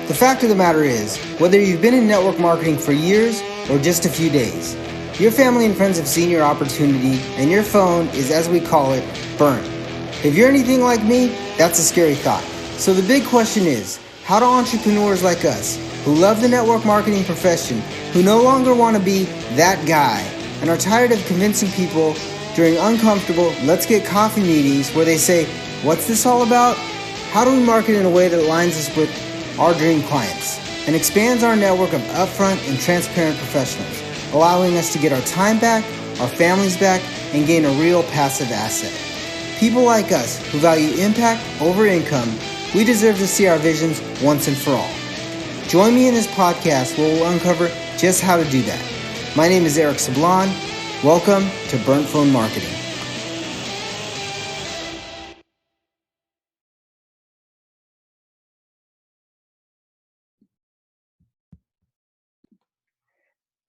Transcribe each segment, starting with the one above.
The fact of the matter is, whether you've been in network marketing for years or just a few days, your family and friends have seen your opportunity and your phone is, as we call it, burnt. If you're anything like me, that's a scary thought. So the big question is, how do entrepreneurs like us, who love the network marketing profession, who no longer want to be that guy, and are tired of convincing people during uncomfortable let's get coffee meetings where they say, what's this all about? How do we market in a way that aligns us with our dream clients and expands our network of upfront and transparent professionals, allowing us to get our time back, our families back, and gain a real passive asset? People like us who value impact over income, we deserve to see our visions once and for all. Join me in this podcast where we'll uncover just how to do that. My name is Eric Sablon. Welcome to Burnt Phone Marketing.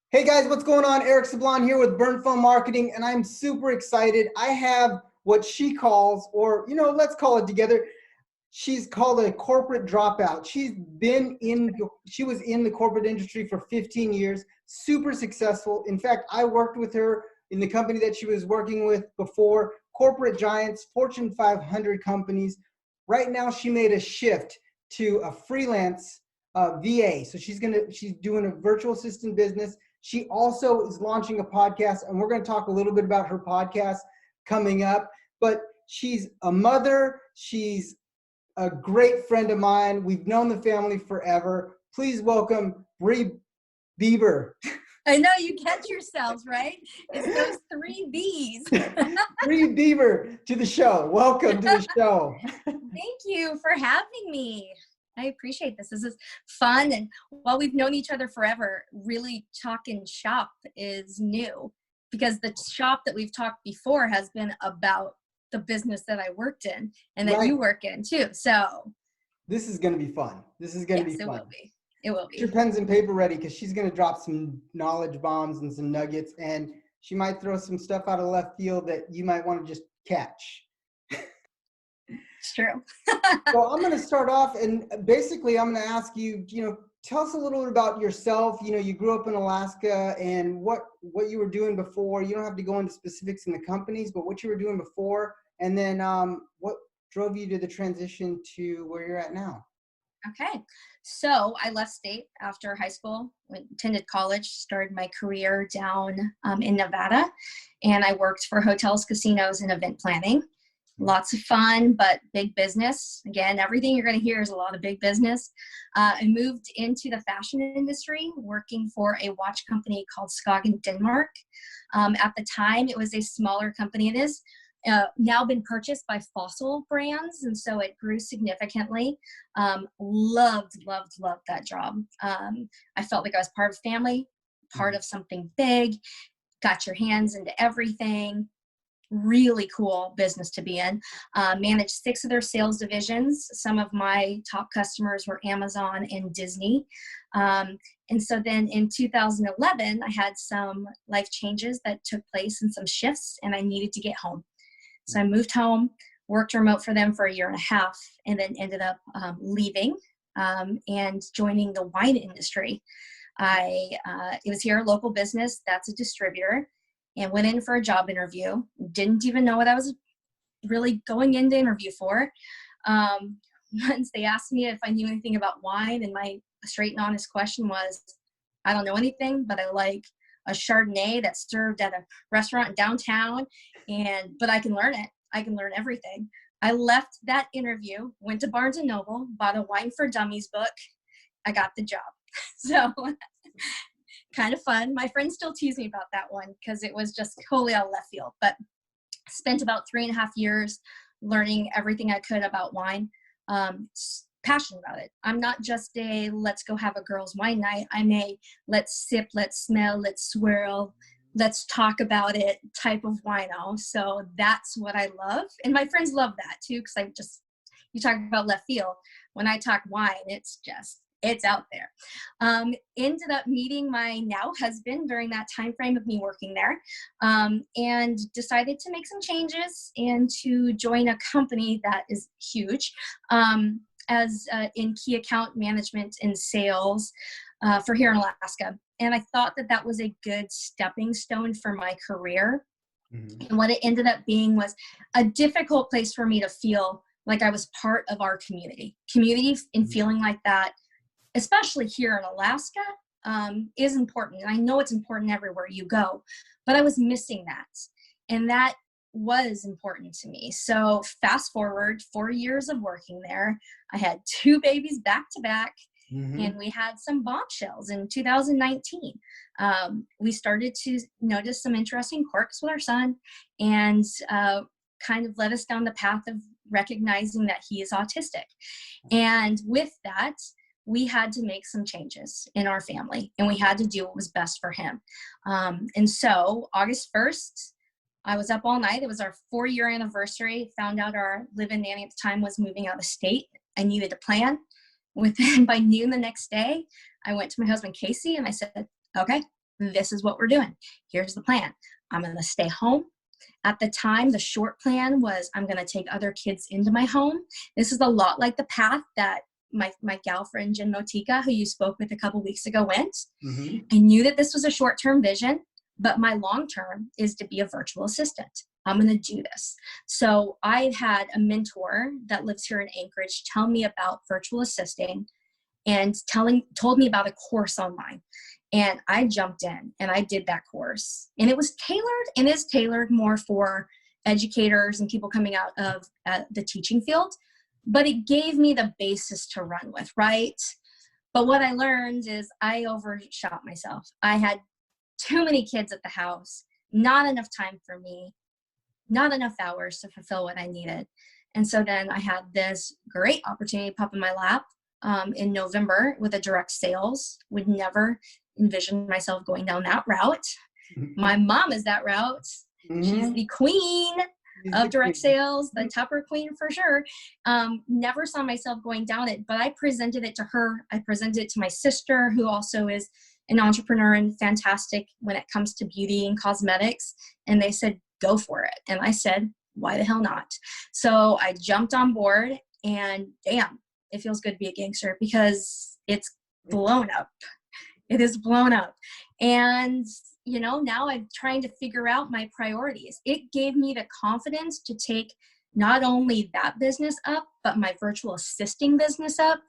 Hey guys, what's going on? Eric Sablon here with Burnt Phone Marketing, and I'm super excited. I have what she calls, or let's call it together. She's called a corporate dropout. She was in the corporate industry for 15 years, super successful. In fact, I worked with her in the company that she was working with before, corporate giants, Fortune 500 companies. Right now, she made a shift to a freelance VA. So she's doing a virtual assistant business. She also is launching a podcast, and we're going to talk a little bit about her podcast coming up. But she's a mother. She's a great friend of mine. We've known the family forever. Please welcome Bree Bieber. I know, you catch yourselves, right? It's those 3 B's. Bree Bieber to the show. Welcome to the show. Thank you for having me. I appreciate this. This is fun. And while we've known each other forever, really talking shop is new, because the shop that we've talked before has been about the business that I worked in and that you work in too. So this is going to be fun. This is going to be fun. It will be. It will be. Get your pens and paper ready, because she's going to drop some knowledge bombs and some nuggets, and she might throw some stuff out of left field that you might want to just catch. It's true. So I'm going to start off, and basically I'm going to ask you, tell us a little bit about yourself. You grew up in Alaska, and what you were doing before. You don't have to go into specifics in the companies, but what you were doing before, and then what drove you to the transition to where you're at now. Okay. So I left state after high school, attended college, started my career down in Nevada, and I worked for hotels, casinos, and event planning. Lots of fun, but big business. Again, everything you're going to hear is a lot of big business. I moved into the fashion industry, working for a watch company called Skog in Denmark. At the time, it was a smaller company. It is now been purchased by Fossil brands, and so it grew significantly. Loved that job. I felt like I was part of family, part of something big, got your hands into everything. Really cool business to be in. Managed 6 of their sales divisions. Some of my top customers were Amazon and Disney. And so then in 2011, I had some life changes that took place and some shifts, and I needed to get home. So I moved home, worked remote for them for 1.5 years, and then ended up leaving and joining the wine industry. It was here, a local business that's a distributor, and went in for a job interview. Didn't even know what I was really going in to interview for. Once they asked me if I knew anything about wine, and my straight and honest question was, I don't know anything, but I like a Chardonnay that's served at a restaurant downtown, but I can learn it. I can learn everything. I left that interview, went to Barnes & Noble, bought a Wine for Dummies book. I got the job. So kind of fun. My friends still tease me about that one because it was just totally out of left field, but spent about 3.5 years learning everything I could about wine. Passionate about it. I'm not just a let's go have a girls' wine night. I'm a let's sip, let's smell, let's swirl, let's talk about it type of wino. So that's what I love. And my friends love that too, because you talk about left field. When I talk wine, it's out there. Ended up meeting my now husband during that time frame of me working there, and decided to make some changes and to join a company that is huge. as in key account management and sales for here in Alaska. And I thought that that was a good stepping stone for my career. Mm-hmm. And what it ended up being was a difficult place for me to feel like I was part of our community and feeling like that, especially here in Alaska, is important. And I know it's important everywhere you go, but I was missing that. And that was important to me. So fast forward 4 years of working there, I had 2 babies back to back. Mm-hmm. And we had some bombshells in 2019. We started to notice some interesting quirks with our son, and kind of led us down the path of recognizing that he is autistic. And with that, we had to make some changes in our family, and we had to do what was best for him. And so August 1st, I was up all night. It was our 4-year anniversary. Found out our live-in nanny at the time was moving out of state. I needed a plan. By noon the next day, I went to my husband, Casey, and I said, okay, this is what we're doing. Here's the plan. I'm going to stay home. At the time, the short plan was I'm going to take other kids into my home. This is a lot like the path that my gal friend, Jen Motika, who you spoke with a couple weeks ago, went. Mm-hmm. I knew that this was a short-term vision, but my long-term is to be a virtual assistant. I'm going to do this. So I had a mentor that lives here in Anchorage tell me about virtual assisting and told me about a course online. And I jumped in and I did that course. And it was tailored and is tailored more for educators and people coming out of the teaching field. But it gave me the basis to run with, right? But what I learned is I overshot myself. I had too many kids at the house, not enough time for me, not enough hours to fulfill what I needed. And so then I had this great opportunity pop in my lap in November with a direct sales. Would never envision myself going down that route. Mm-hmm. My mom is that route. Mm-hmm. She's the queen of direct sales, the Tupper queen for sure. Never saw myself going down it, but I presented it to her. I presented it to my sister, who also is an entrepreneur and fantastic when it comes to beauty and cosmetics. And they said, go for it. And I said, why the hell not? So I jumped on board, and damn, it feels good to be a gangster because it's blown up. It is blown up. And, now I'm trying to figure out my priorities. It gave me the confidence to take not only that business up, but my virtual assisting business up,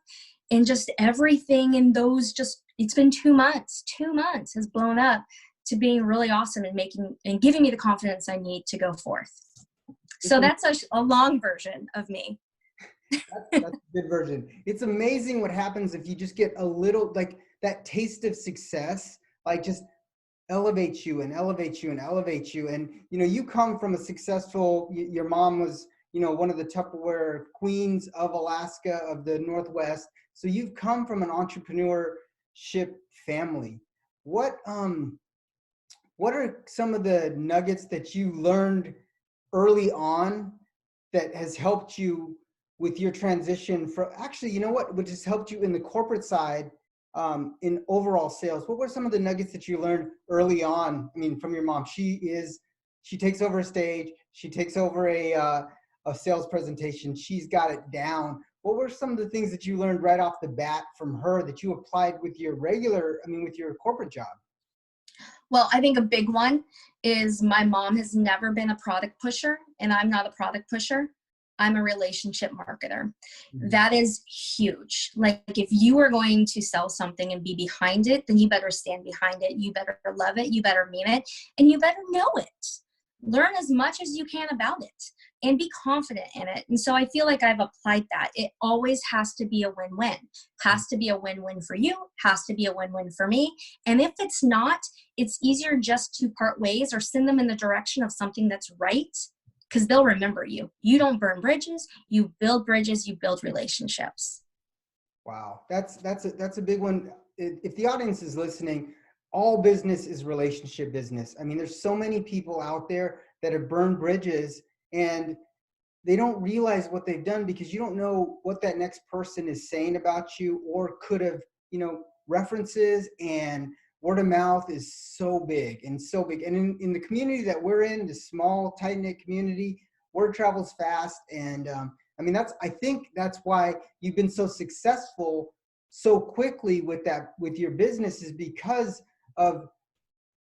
and just everything in those it's been 2 months. 2 months has blown up to being really awesome and giving me the confidence I need to go forth. So that's a long version of me. That's a good version. It's amazing what happens if you just get a little, like that taste of success, like just elevates you and elevates you and elevates you. And, you come from a successful, your mom was, one of the Tupperware queens of Alaska, of the Northwest. So you've come from an entrepreneurship family. What are some of the nuggets that you learned early on that has helped you with your transition from, actually, which has helped you in the corporate side, in overall sales? What were some of the nuggets that you learned early on? I mean, from your mom. She takes over a stage, she takes over a sales presentation, she's got it down. What were some of the things that you learned right off the bat from her that you applied with your with your corporate job? Well, I think a big one is my mom has never been a product pusher, and I'm not a product pusher. I'm a relationship marketer. Mm-hmm. That is huge. Like, if you are going to sell something and be behind it, then you better stand behind it. You better love it. You better mean it. And you better know it. Learn as much as you can about it and be confident in it. And so I feel like I've applied that. It always has to be a win-win. Has to be a win-win for you. Has to be a win-win for me. And if it's not, it's easier just to part ways or send them in the direction of something that's right, because they'll remember you. You don't burn bridges. You build bridges. You build relationships. Wow. That's a big one. If the audience is listening, all business is relationship business. I mean, there's so many people out there that have burned bridges and they don't realize what they've done because you don't know what that next person is saying about you or could have, references, and word of mouth is so big and so big. And in the community that we're in, the small, tight-knit community, word travels fast. And I mean, I think that's why you've been so successful so quickly with your business, is because of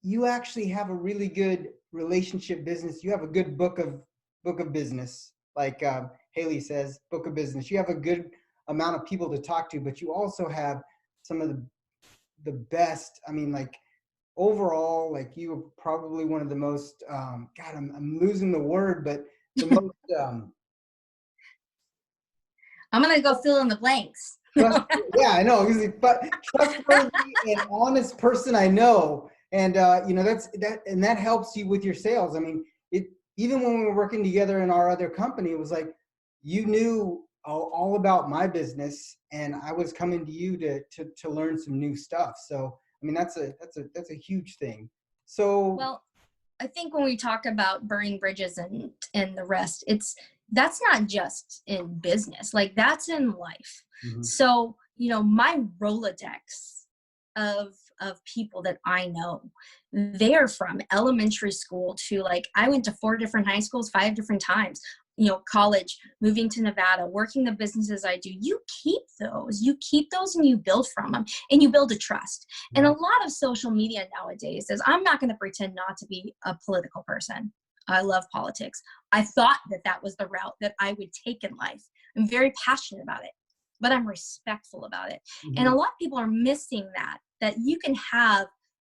you actually have a really good relationship business. You have a good book of business, like Haley says, book of business. You have a good amount of people to talk to, but you also have some of the best. I mean, like overall, like you are probably one of the most. God, I'm losing the word, but the most. I'm gonna go fill in the blanks. Yeah, I know. But trustworthy and honest person I know, and that helps you with your sales. I mean, even when we were working together in our other company, it was like you knew all about my business, and I was coming to you to learn some new stuff. So I mean, that's a huge thing. So well, I think when we talk about burning bridges and the rest, that's not just in business, like that's in life. Mhm. So, my Rolodex of people that I know, they are from elementary school to, like, I went to 4 different high schools, 5 different times, college, moving to Nevada, working the businesses I do. You keep those and you build from them, and you build a trust. And a lot of social media nowadays is, I'm not going to pretend not to be a political person. I love politics. I thought that was the route that I would take in life. I'm very passionate about it, but I'm respectful about it. Mhm. And a lot of people are missing that you can have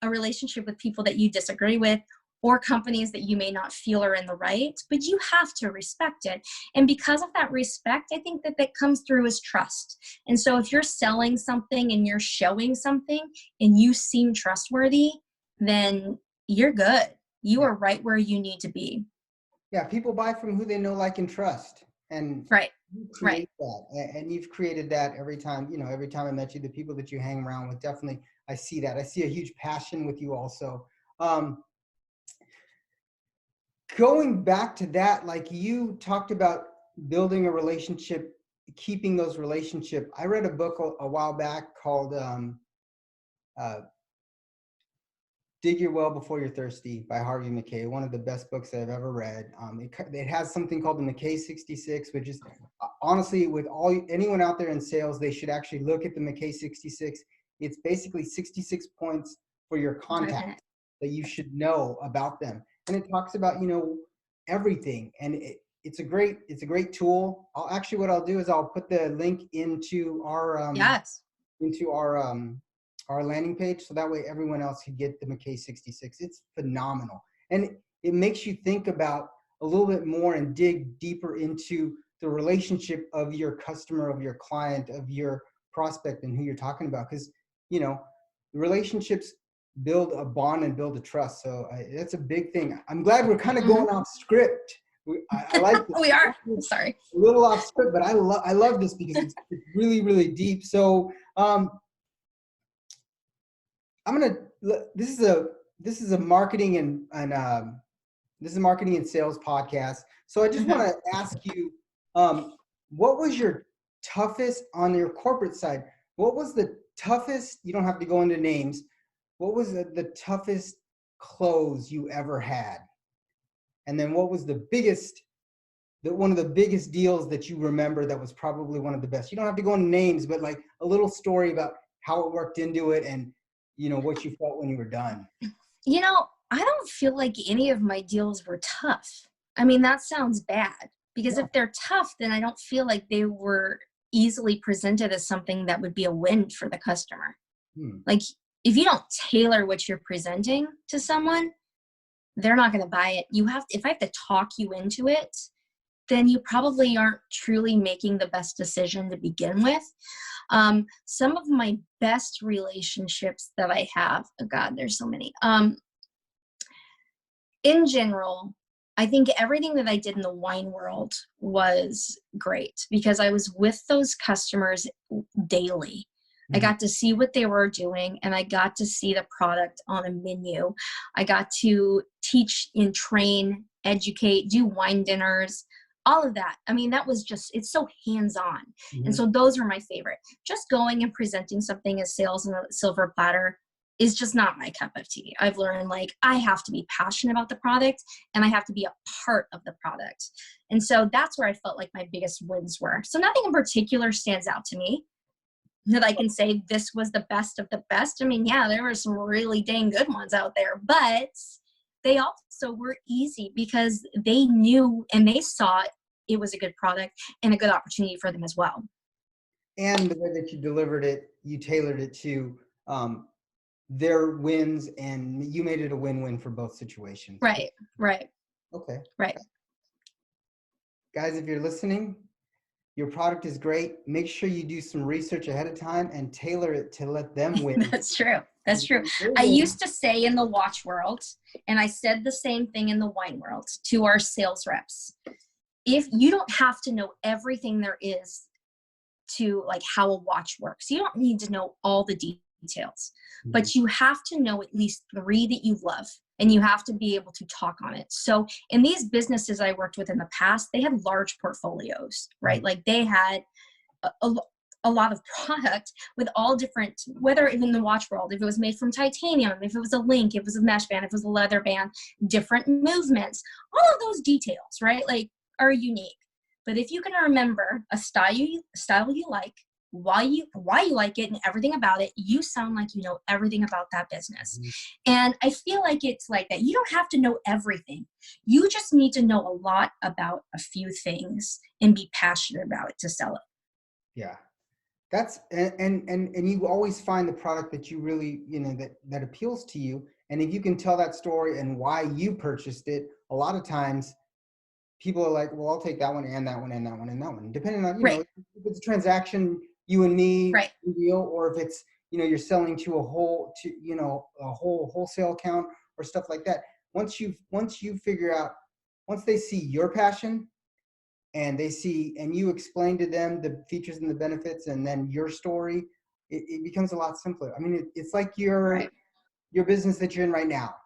a relationship with people that you disagree with, or companies that you may not feel are in the right, but you have to respect it. And because of that respect, I think that comes through as trust. And so if you're selling something and you're showing something and you seem trustworthy, then you're good. You are right where you need to be. Yeah, people buy from who they know, like, and trust. And right. You create that, and you've created that every time. Every time I met you, the people that you hang around with, definitely, I see that. I see a huge passion with you also. Going back to that, like you talked about building a relationship, keeping those relationships. I read a book a while back called Dig Your Well Before You're Thirsty by Harvey Mackay, one of the best books I've ever read. It has something called the Mackay 66, which is honestly, with anyone out there in sales, they should actually look at the Mackay 66. It's basically 66 points for your contacts that you should know about them. And it talks about, everything. And it's a great tool. What I'll do is I'll put the link into our, our landing page, so that way everyone else can get the Mackay 66. It's phenomenal, and it makes you think about a little bit more and dig deeper into the relationship of your customer, of your client, of your prospect, and who you're talking about. Because relationships build a bond and build a trust. So that's a big thing. I'm glad we're kind of going off script. I like this. We are. Sorry, a little off script, but I love this because it's really, really deep. So this is a marketing and this is a marketing and sales podcast. So I just want to ask you, what was your toughest on your corporate side? What was the toughest? You don't have to go into names. What was the toughest close you ever had? And then what was one of the biggest deals that you remember that was probably one of the best? You don't have to go into names, but like a little story about how it worked into it and what you felt when you were done. I don't feel like any of my deals were tough. I mean, that sounds bad, because if they're tough, then I don't feel like they were easily presented as something that would be a win for the customer. Like, if you don't tailor what you're presenting to someone, they're not going to buy it. If I have to talk you into it, then you probably aren't truly making the best decision to begin with. Some of my best relationships that I have, oh God, there's so many. In general, I think everything that I did in the wine world was great, because I was with those customers daily. I got to see what they were doing, and I got to see the product on a menu. I got to teach and train, educate, do wine dinners, all of that. I mean, that was it's so hands-on. And so those are my favorite. Just going and presenting something as sales on a silver platter is just not my cup of tea. I've learned like I have to be passionate about the product and I have to be a part of the product. And so that's where I felt like my biggest wins were. So nothing in particular stands out to me that I can say this was the best of the best. I mean, yeah, there were some really dang good ones out there, but they also were easy because they knew and they saw it was a good product and a good opportunity for them as well. And the way that you delivered it, you tailored it to their wins, and you made it a win-win for both situations. Right. Okay. Right. Guys, if you're listening, your product is great. Make sure you do some research ahead of time and tailor it to let them win. That's true. I used to say in the watch world, and I said the same thing in the wine world to our sales reps, if you don't have to know everything there is to like how a watch works, you don't need to know all the details, but you have to know at least 3 that you love, and you have to be able to talk on it. So in these businesses I worked with in the past, they had large portfolios, right? Like they had a lot of product with all different, whether in the watch world, if it was made from titanium, if it was a link, if it was a mesh band, if it was a leather band, different movements, all of those details, right? Like are unique. But if you can remember a style you like, why you like it and everything about it, you sound like you know everything about that business. And I feel like it's like that. You don't have to know everything. You just need to know a lot about a few things and be passionate about it to sell it. Yeah. That's and you always find the product that you really, that appeals to you. And if you can tell that story and why you purchased it, a lot of times people are like, well, I'll take that one and that one and that one and that one, depending on, if it's a transaction, you and me deal, or if it's, you're selling to a whole wholesale account or stuff like that. Once you figure out, once they see your passion and you explain to them the features and the benefits and then your story, it becomes a lot simpler. I mean, it's like your business that you're in right now.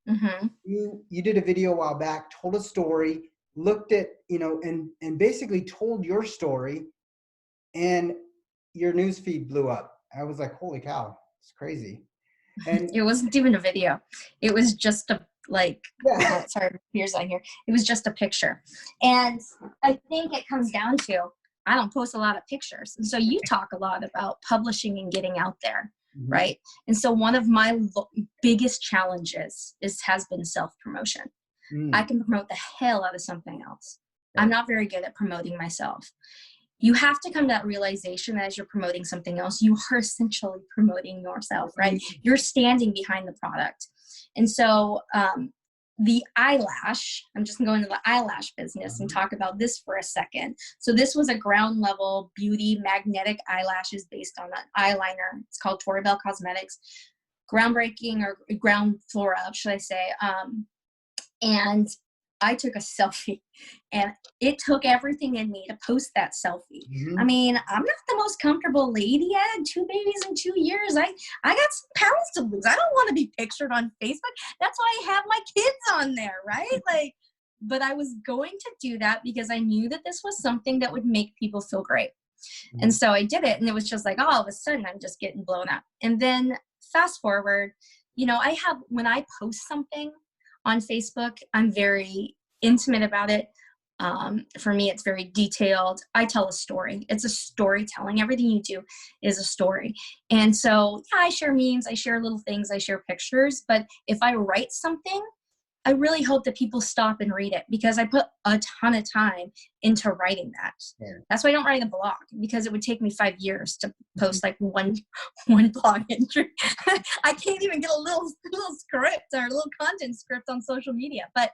Mm-hmm. You did a video a while back, told a story, looked at, and basically told your story, and your news feed blew up. I was like, holy cow, it's crazy. And it wasn't even a video. It was just sorry, here's on here. It was just a picture. And I think it comes down to, I don't post a lot of pictures. And so you talk a lot about publishing and getting out there. Right. And so one of my biggest challenges has been self-promotion. I can promote the hell out of something else. I'm not very good at promoting myself. You have to come to that realization that as you're promoting something else, you are essentially promoting yourself, right? You're standing behind the product. And so the eyelash, I'm just going to go into the eyelash business and talk about this for a second. So this was a ground level beauty magnetic eyelashes based on an eyeliner. It's called Toribel Cosmetics. Groundbreaking, or ground floor up, should I say. And I took a selfie, and it took everything in me to post that selfie. I mean, I'm not the most comfortable lady. I had 2 babies in 2 years. I got some pounds to lose. I don't want to be pictured on Facebook. That's why I have my kids on there, right? But I was going to do that because I knew that this was something that would make people feel great. And so I did it, and it was just like, all of a sudden I'm just getting blown up. And then fast forward, when I post something on Facebook, I'm very intimate about it. For me, it's very detailed. I tell a story. It's a storytelling. Everything you do is a story. And so, I share memes, I share little things, I share pictures. But if I write something, I really hope that people stop and read it, because I put a ton of time into writing that. Yeah. That's why I don't write a blog, because it would take me 5 years to post like one blog entry. I can't even get a little script or a little content script on social media. But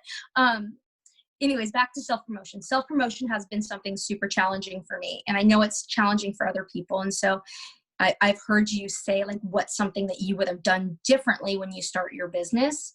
anyways, back to self-promotion. Self-promotion has been something super challenging for me, and I know it's challenging for other people. And so I've heard you say, like, what's something that you would have done differently when you start your business?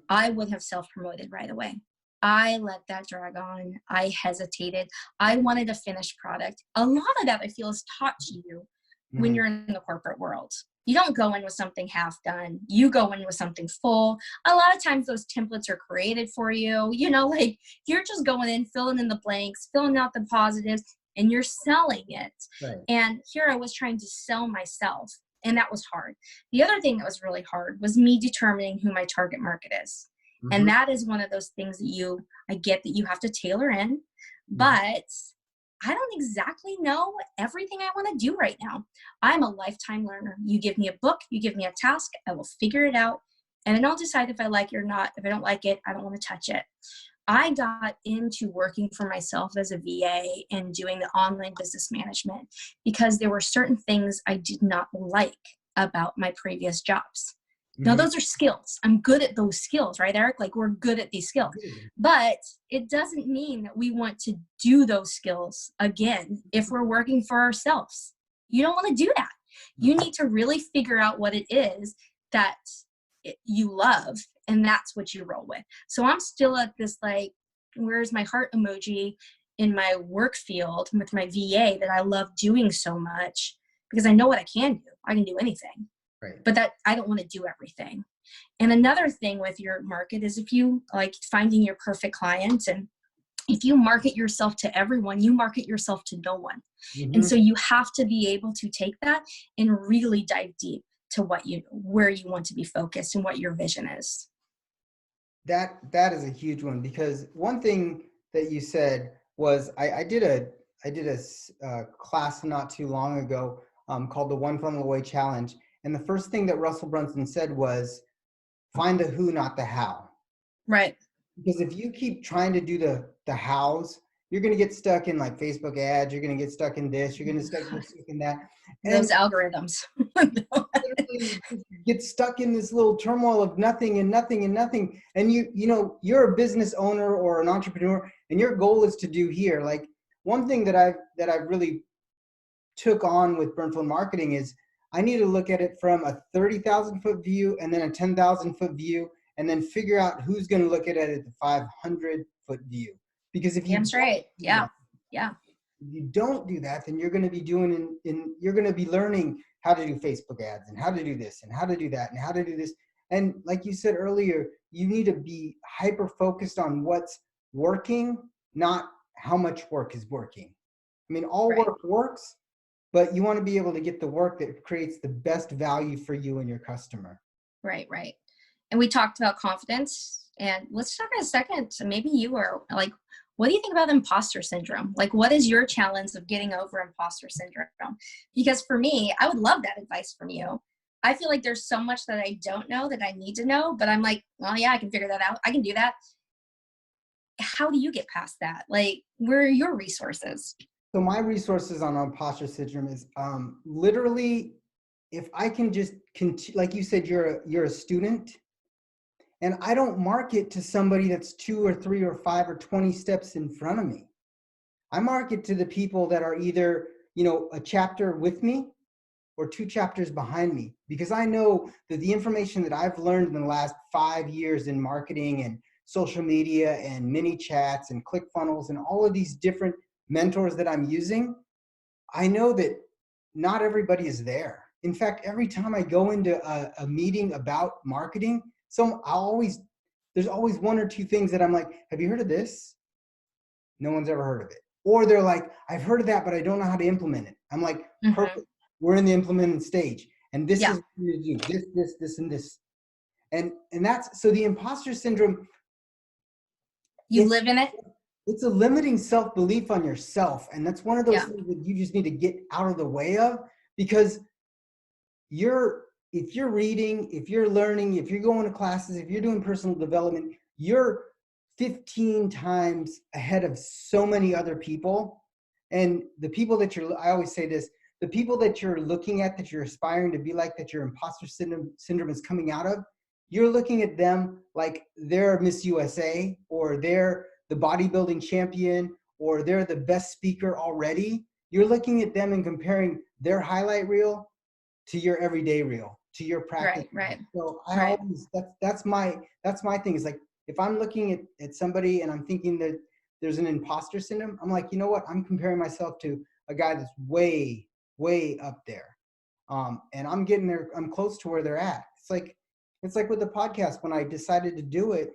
I would have self-promoted right away. I let that drag on. I hesitated. I wanted a finished product. A lot of that, I feel, is taught to you when you're in the corporate world. You don't go in with something half done. You go in with something full. A lot of times those templates are created for you. You're just going in, filling in the blanks, filling out the positives, and you're selling it. Right. And here I was trying to sell myself. And that was hard. The other thing that was really hard was me determining who my target market is. Mm-hmm. And that is one of those things that I get that you have to tailor in, but I don't exactly know everything I want to do right now. I'm a lifetime learner. You give me a book, you give me a task, I will figure it out. And then I'll decide if I like it or not. If I don't like it, I don't want to touch it. I got into working for myself as a VA and doing the online business management because there were certain things I did not like about my previous jobs. Now, those are skills. I'm good at those skills, right, Eric? Like, we're good at these skills. But it doesn't mean that we want to do those skills again if we're working for ourselves. You don't want to do that. You need to really figure out what it is that you love, and that's what you roll with. So I'm still at this, like, where's my heart emoji in my work field with my VA that I love doing so much because I know what I can do. I can do anything. Right. But that I don't want to do everything. And another thing with your market is if you like finding your perfect client, and if you market yourself to everyone, you market yourself to no one. Mm-hmm. And so you have to be able to take that and really dive deep to where you want to be focused and what your vision is. That is a huge one, because one thing that you said was I did a class not too long ago called the One Funnel Away Challenge. And the first thing that Russell Brunson said was, find the who, not the how. Right. Because if you keep trying to do the hows, you're going to get stuck in like Facebook ads. You're going to get stuck in this. You're going to get stuck in that. And those algorithms. Literally get stuck in this little turmoil of nothing and nothing and nothing. And you're a business owner or an entrepreneur, and your goal is to do here. Like, one thing that I've really took on with Burnfield Marketing is I need to look at it from a 30,000 foot view and then a 10,000 foot view, and then figure out who's going to look at it at the 500 foot view. Because if you if you don't do that, then you're going to be you're going to be learning how to do Facebook ads and how to do this and how to do that and how to do this. And like you said earlier, you need to be hyper focused on what's working, not how much work is working. I mean, all work works, but you want to be able to get the work that creates the best value for you and your customer. Right. And we talked about confidence, and let's talk in a second. So maybe you are like, what do you think about imposter syndrome? Like, what is your challenge of getting over imposter syndrome? Because for me, I would love that advice from you. I feel like there's so much that I don't know that I need to know, but I'm like, well, yeah, I can figure that out. I can do that. How do you get past that? Like, where are your resources? So my resources on imposter syndrome is literally, if I can just like you said, you're a student, and I don't market to somebody that's 2 or 3 or 5 or 20 steps in front of me. I market to the people that are either, a chapter with me or 2 chapters behind me, because I know that the information that I've learned in the last 5 years in marketing and social media and mini chats and ClickFunnels and all of these different mentors that I'm using, I know that not everybody is there. In fact, every time I go into a meeting about marketing, there's always 1 or 2 things that I'm like, have you heard of this? No one's ever heard of it. Or they're like, I've heard of that, but I don't know how to implement it. I'm like, perfect. We're in the implementing stage. And this is what you do, this, and this. And that's, so the imposter syndrome. You live in it? It's a limiting self-belief on yourself. And that's one of those things that you just need to get out of the way of, because if you're reading, if you're learning, if you're going to classes, if you're doing personal development, you're 15 times ahead of so many other people. And the people that I always say this, the people that you're looking at, that you're aspiring to be like, that your imposter syndrome is coming out of, you're looking at them like they're Miss USA, or they're the bodybuilding champion, or they're the best speaker already. You're looking at them and comparing their highlight reel to your everyday reel, to your practice. Right. So I always, that's my thing, is like, if I'm looking at somebody and I'm thinking that there's an imposter syndrome, I'm like, you know what? I'm comparing myself to a guy that's way, way up there. And I'm getting there, I'm close to where they're at. It's like with the podcast, when I decided to do it,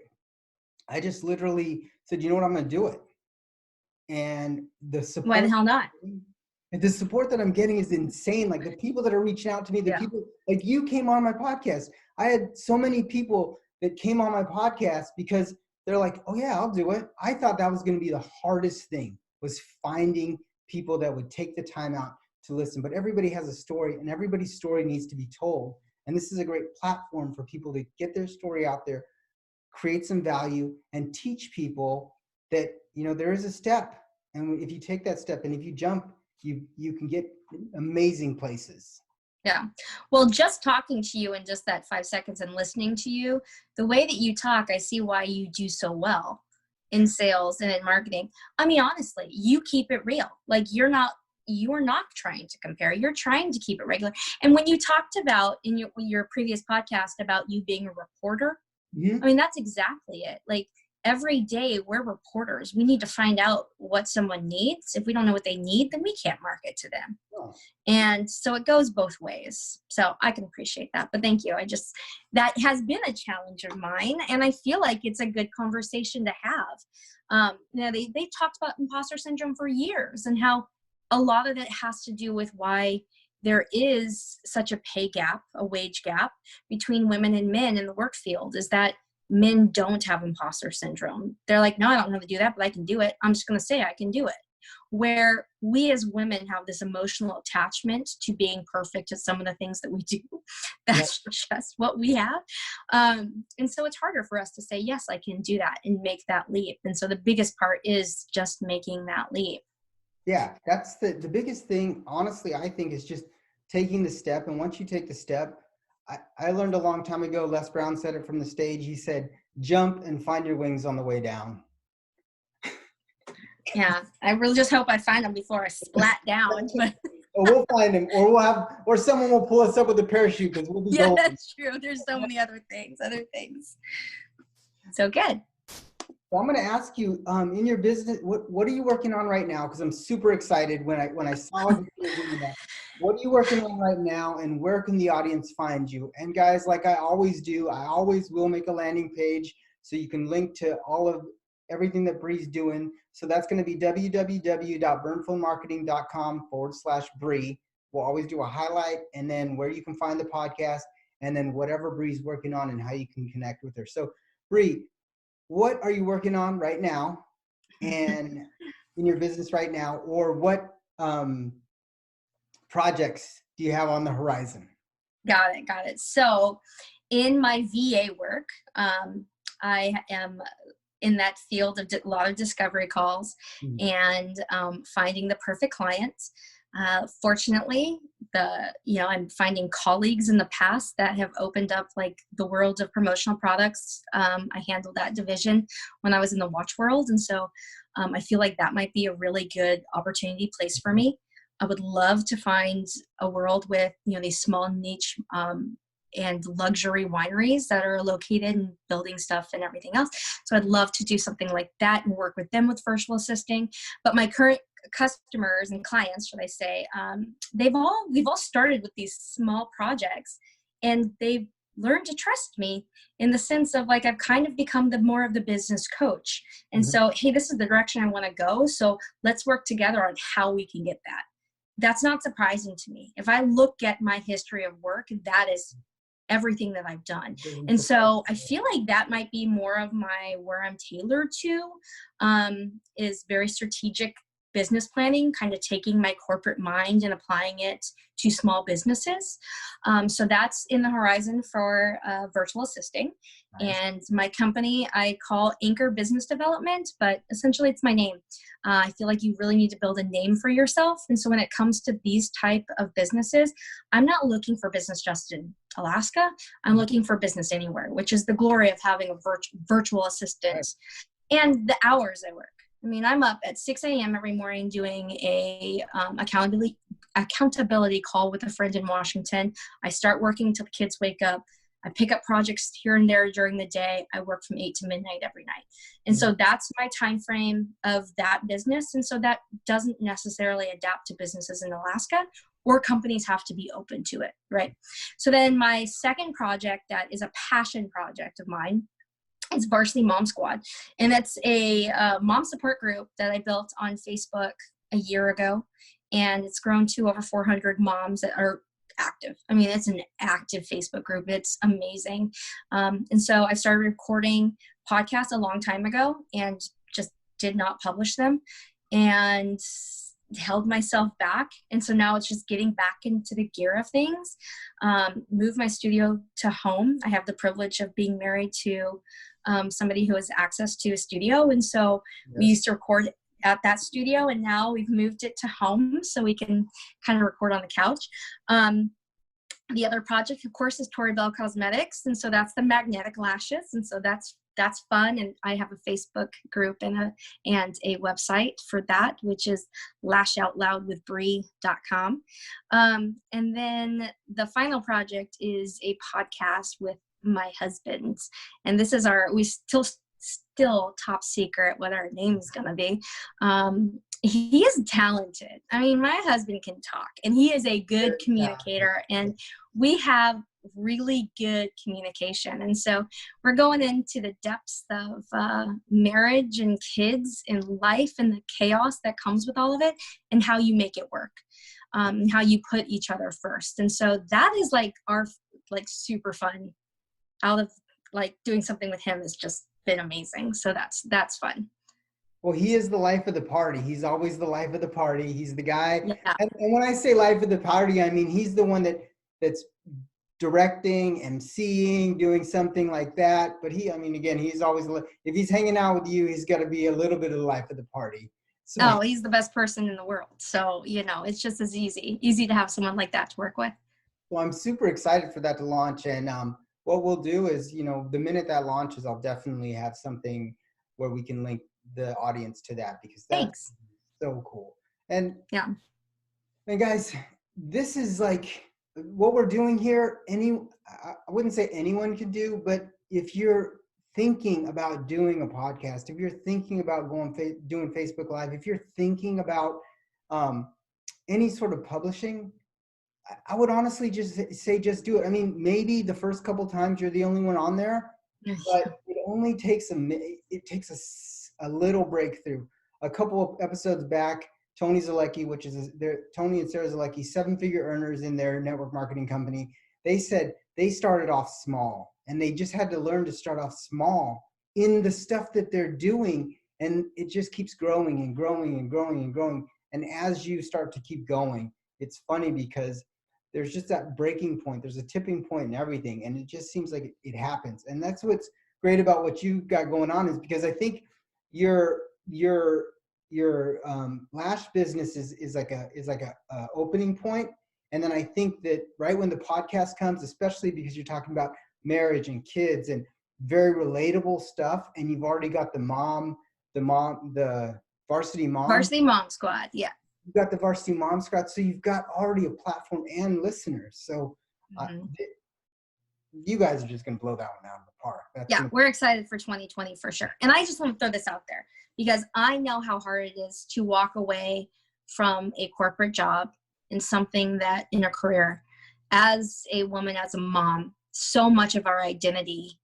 I just literally said, you know what, I'm going to do it. And the support. Why the hell not? the support that I'm getting is insane. Like the people that are reaching out to me, the people like you came on my podcast. I had so many people that came on my podcast because they're like, oh yeah, I'll do it. I thought that was going to be the hardest thing, was finding people that would take the time out to listen. But everybody has a story, and everybody's story needs to be told. And this is a great platform for people to get their story out there, create some value, and teach people that, you know, there is a step. And if you take that step and if you jump, you can get amazing places. Yeah. Well, just talking to you in just that 5 seconds and listening to you, the way that you talk, I see why you do so well in sales and in marketing. I mean, honestly, you keep it real. Like you are not trying to compare. You're trying to keep it regular. And when you talked about in your previous podcast about you being a reporter, I mean, that's exactly it. Like every day we're reporters. We need to find out what someone needs. If we don't know what they need, then we can't market to them. Oh. And so it goes both ways. So I can appreciate that. But thank you. That has been a challenge of mine. And I feel like it's a good conversation to have. You know, they talked about imposter syndrome for years and how a lot of it has to do with why there is such a pay gap, a wage gap between women and men in the work field, is that men don't have imposter syndrome. They're like, no, I don't know how to do that, but I can do it. I'm just going to say I can do it. Where we as women have this emotional attachment to being perfect at some of the things that we do. That's just what we have. And so it's harder for us to say, yes, I can do that and make that leap. And so the biggest part is just making that leap. Yeah, that's the biggest thing, honestly, I think, is just taking the step. And once you take the step, I learned a long time ago, Les Brown said it from the stage. He said, jump and find your wings on the way down. Yeah, I really just hope I find them before I splat down. But or we'll find them, or someone will pull us up with a parachute because we'll be golden. That's true. There's so many other things. So good. So I'm going to ask you, in your business, what are you working on right now? Because I'm super excited when I saw you doing that. What are you working on right now, and where can the audience find you? And guys, like I always do, I always will make a landing page so you can link to all of everything that Bree's doing. So that's going to be www.burnflowmarketing.com/Bree. We'll always do a highlight, and then where you can find the podcast, and then whatever Bree's working on and how you can connect with her. So Bree, what are you working on right now and in your business right now, or what projects do you have on the horizon? Got it. So in my VA work, I am in that field of a lot of discovery calls and finding the perfect clients. Fortunately, I'm finding colleagues in the past that have opened up like the world of promotional products. I handled that division when I was in the watch world. And so I feel like that might be a really good opportunity place for me. I would love to find a world with, these small niche and luxury wineries that are located and building stuff and everything else. So I'd love to do something like that and work with them with virtual assisting. But my current customers and clients, should I say, we've all started with these small projects, and they've learned to trust me in the sense of like, I've kind of become more of the business coach. And so, hey, this is the direction I want to go. So let's work together on how we can get that. That's not surprising to me. If I look at my history of work, that is everything that I've done. And so I feel like that might be more of where I'm tailored to, is very strategic business planning, kind of taking my corporate mind and applying it to small businesses. So that's in the horizon for virtual assisting. Nice. And my company I call Anchor Business Development, but essentially it's my name. I feel like you really need to build a name for yourself. And so when it comes to these type of businesses, I'm not looking for business just in Alaska. I'm looking for business anywhere, which is the glory of having a virtual assistant and the hours I work. I mean, I'm up at 6 a.m. every morning doing a accountability call with a friend in Washington. I start working till the kids wake up. I pick up projects here and there during the day. I work from 8 to midnight every night. And so that's my time frame of that business. And so that doesn't necessarily adapt to businesses in Alaska, or companies have to be open to it, right? So then my second project that is a passion project of mine, it's Varsity Mom Squad. And it's a mom support group that I built on Facebook a year ago. and it's grown to over 400 moms that are active. I mean, it's an active Facebook group. It's amazing. And so I started recording podcasts a long time ago and just did not publish them and held myself back. And so now it's just getting back into the gear of things. Moved my studio to home. I have the privilege of being married to somebody who has access to a studio. And so we used to record at that studio, and now we've moved it to home so we can kind of record on the couch. The other project, of course, is Tori Bell Cosmetics. And so that's the magnetic lashes. And so that's fun. And I have a Facebook group and a website for that, which is lashoutloudwithbree.com. And then the final project is a podcast with my husband. And this is we still top secret what our name is going to be. He is talented. I mean, my husband can talk, and he is a good communicator, and we have really good communication. And so we're going into the depths of marriage and kids and life and the chaos that comes with all of it, and how you make it work, and how you put each other first. And so that is our super fun. Out of doing something with him has just been amazing. So that's fun. Well, he is the life of the party. He's always the life of the party. He's the guy. Yeah. And when I say life of the party, I mean, he's the one that's directing, emceeing, doing something like that. But he's always, if he's hanging out with you, he's got to be a little bit of the life of the party. So, he's the best person in the world. So, it's just as easy to have someone like that to work with. Well, I'm super excited for that to launch. And what we'll do is, the minute that launches, I'll definitely have something where we can link the audience to that, because that's so cool. And guys, this is what we're doing here. I wouldn't say anyone could do, but if you're thinking about doing a podcast, if you're thinking about doing Facebook Live, if you're thinking about any sort of publishing, I would honestly just say, just do it. I mean, maybe the first couple times you're the only one on there, but it only takes a little breakthrough. A couple of episodes back, Tony Zalecki, which is Tony and Sarah Zalecki, 7-figure earners in their network marketing company, they said they started off small, and they just had to learn to start off small in the stuff that they're doing, and it just keeps growing and growing and growing and growing. And as you start to keep going, it's funny because there's just that breaking point. There's a tipping point in everything, and it just seems like it happens. And that's what's great about what you got going on, is because I think your lash business is like a opening point. And then I think that right when the podcast comes, especially because you're talking about marriage and kids and very relatable stuff, and you've already got the Varsity Mom Squad. Yeah. You've got the Varsity Mom Squad, so you've got already a platform and listeners. So you guys are just going to blow that one out of the park. We're excited for 2020 for sure. And I just want to throw this out there, because I know how hard it is to walk away from a corporate job and something that in a career. As a woman, as a mom, so much of our identity,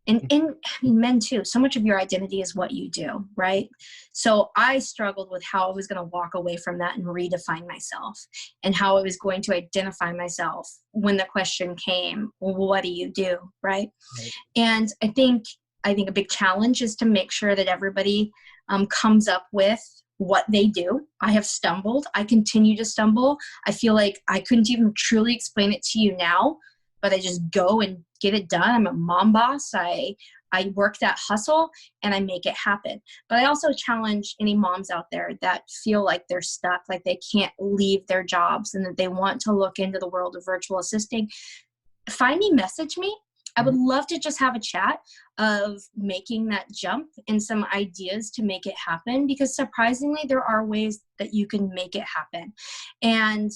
and men too, so much of your identity is what you do, right? So I struggled with how I was going to walk away from that and redefine myself, and how I was going to identify myself when the question came, well, what do you do, right? And I think a big challenge is to make sure that everybody comes up with what they do. I have stumbled. I continue to stumble. I feel like I couldn't even truly explain it to you now, but I just go and get it done. I'm a mom boss. I work that hustle and I make it happen. But I also challenge any moms out there that feel like they're stuck, like they can't leave their jobs, and that they want to look into the world of virtual assisting. Find me, message me. I would love to just have a chat of making that jump and some ideas to make it happen, because surprisingly, there are ways that you can make it happen. And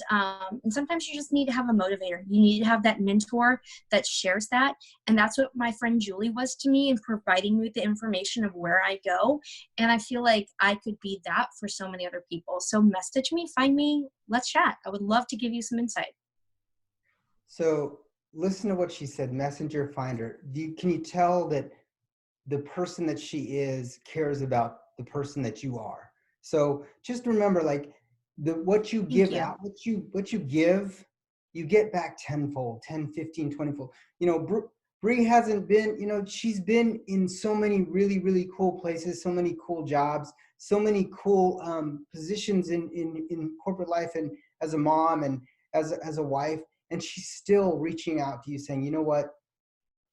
sometimes you just need to have a motivator. You need to have that mentor that shares that. And that's what my friend Julie was to me in providing me with the information of where I go. And I feel like I could be that for so many other people. So message me, find me, let's chat. I would love to give you some insight. So listen to what she said, messenger, finder. Can you tell that the person that she is cares about the person that you are? So just remember, what you give Thank you. out, what you give, you get back tenfold, 10, 15, 20-fold. Bree hasn't been, she's been in so many really, really cool places, so many cool jobs, so many cool positions in corporate life, and as a mom and as a wife, and she's still reaching out to you saying, you know what,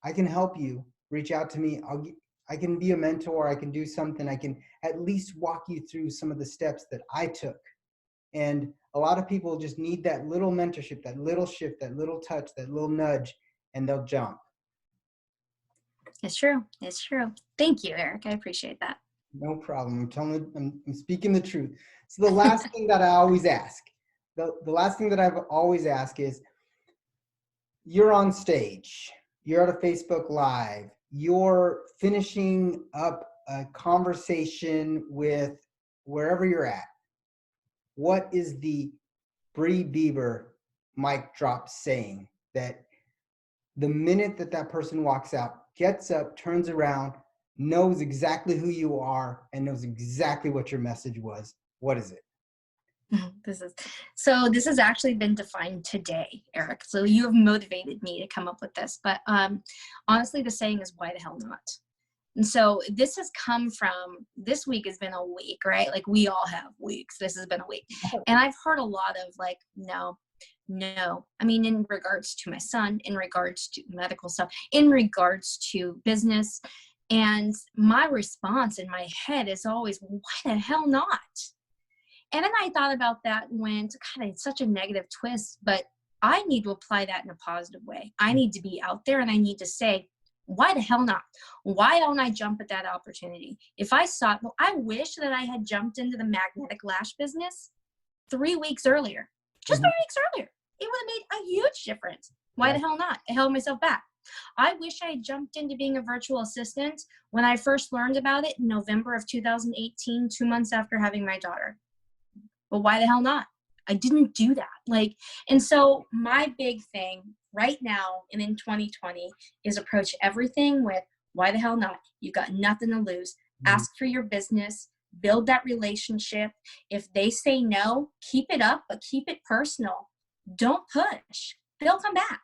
I can help you. Reach out to me. I can be a mentor. I can do something. I can at least walk you through some of the steps that I took. And a lot of people just need that little mentorship, that little shift, that little touch, that little nudge, and they'll jump. It's true. It's true. Thank you, Eric. I appreciate that. No problem. I'm speaking the truth. So the last thing that I always ask, the last thing that I've always asked is, you're on stage, you're at a Facebook Live, you're finishing up a conversation with wherever you're at. What is the Bree Bieber mic drop saying that the minute that person walks out, gets up, turns around, knows exactly who you are, and knows exactly what your message was? What is it? This has actually been defined today, Eric. So you have motivated me to come up with this. But honestly, the saying is, why the hell not? And so this has come from, this week has been a week, right? Like, we all have weeks. This has been a week. And I've heard a lot of like, no. I mean, in regards to my son, in regards to medical stuff, in regards to business. And my response in my head is always, why the hell not? And then I thought about that and went, God, it's such a negative twist, but I need to apply that in a positive way. I need to be out there and I need to say, why the hell not? Why don't I jump at that opportunity? If I saw, I wish that I had jumped into the magnetic lash business 3 weeks earlier, just 3 weeks earlier. It would have made a huge difference. Why the hell not? I held myself back. I wish I had jumped into being a virtual assistant when I first learned about it in November of 2018, 2 months after having my daughter. But why the hell not? I didn't do that. And so my big thing right now and in 2020 is approach everything with, why the hell not? You've got nothing to lose. Ask for your business, build that relationship. If they say no, keep it up, but keep it personal. Don't push. They'll come back.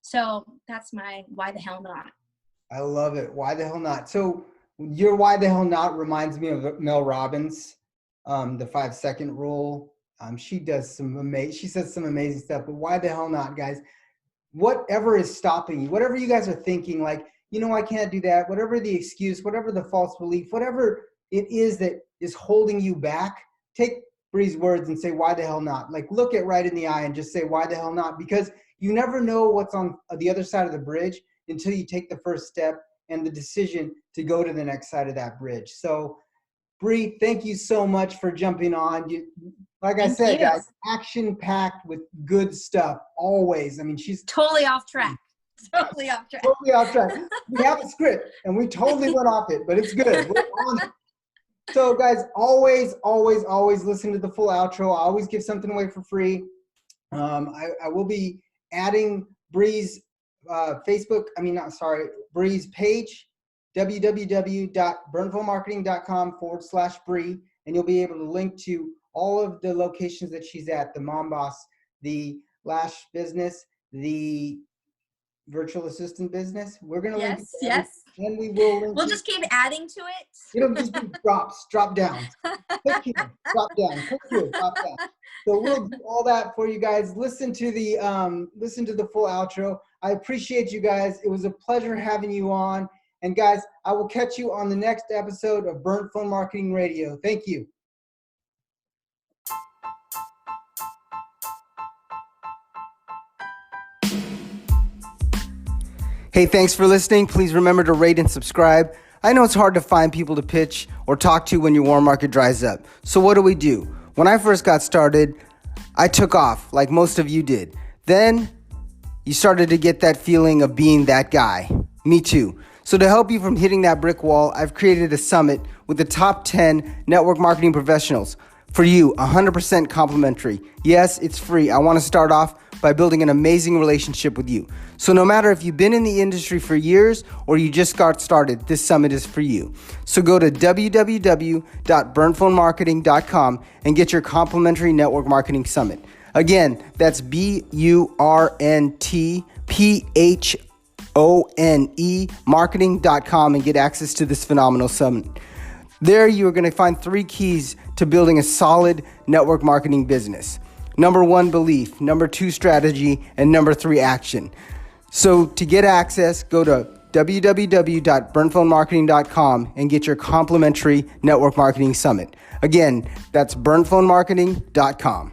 So that's my why the hell not. I love it. Why the hell not? So your why the hell not reminds me of Mel Robbins, the 5-second rule. She says some amazing stuff, but why the hell not, guys? Whatever is stopping you, whatever you guys are thinking, like, I can't do that, whatever the excuse, whatever the false belief, whatever it is that is holding you back, take Bree's words and say, why the hell not? Like, look it right in the eye and just say, why the hell not? Because you never know what's on the other side of the bridge until you take the first step and the decision to go to the next side of that bridge. So, Bree, thank you so much for jumping on. Like I said, guys, action-packed with good stuff, always. I mean, she's totally off track. Totally off track. Totally off track. We have a script, and we totally went off it, but it's good. We're on it. So, guys, always listen to the full outro. I always give something away for free. I will be adding Bree's Bree's page, www.burnfulmarketing.com/Bree, and you'll be able to link to all of the locations that she's at, the Mom Boss, the lash business, the virtual assistant business. We're going to link it. Yes. And we will link We'll just keep adding to it. It'll just be drop down. Click here, drop down. Click here, drop down. So we'll do all that for you guys. Listen to the full outro. I appreciate you guys. It was a pleasure having you on. And guys, I will catch you on the next episode of Burnt Phone Marketing Radio. Thank you. Hey, thanks for listening. Please remember to rate and subscribe. I know it's hard to find people to pitch or talk to when your warm market dries up. So what do? When I first got started, I took off like most of you did. Then you started to get that feeling of being that guy. Me too. So to help you from hitting that brick wall, I've created a summit with the top 10 network marketing professionals. For you, 100% complimentary. Yes, it's free. I want to start off by building an amazing relationship with you. So no matter if you've been in the industry for years or you just got started, this summit is for you. So go to www.burnphonemarketing.com and get your complimentary network marketing summit. Again, that's BURNTPHONE marketing.com and get access to this phenomenal summit. There you are going to find 3 keys to building a solid network marketing business. Number 1, belief. Number 2, strategy. And number 3, action. So to get access, go to www.burnphonemarketing.com and get your complimentary network marketing summit. Again, that's burnphonemarketing.com.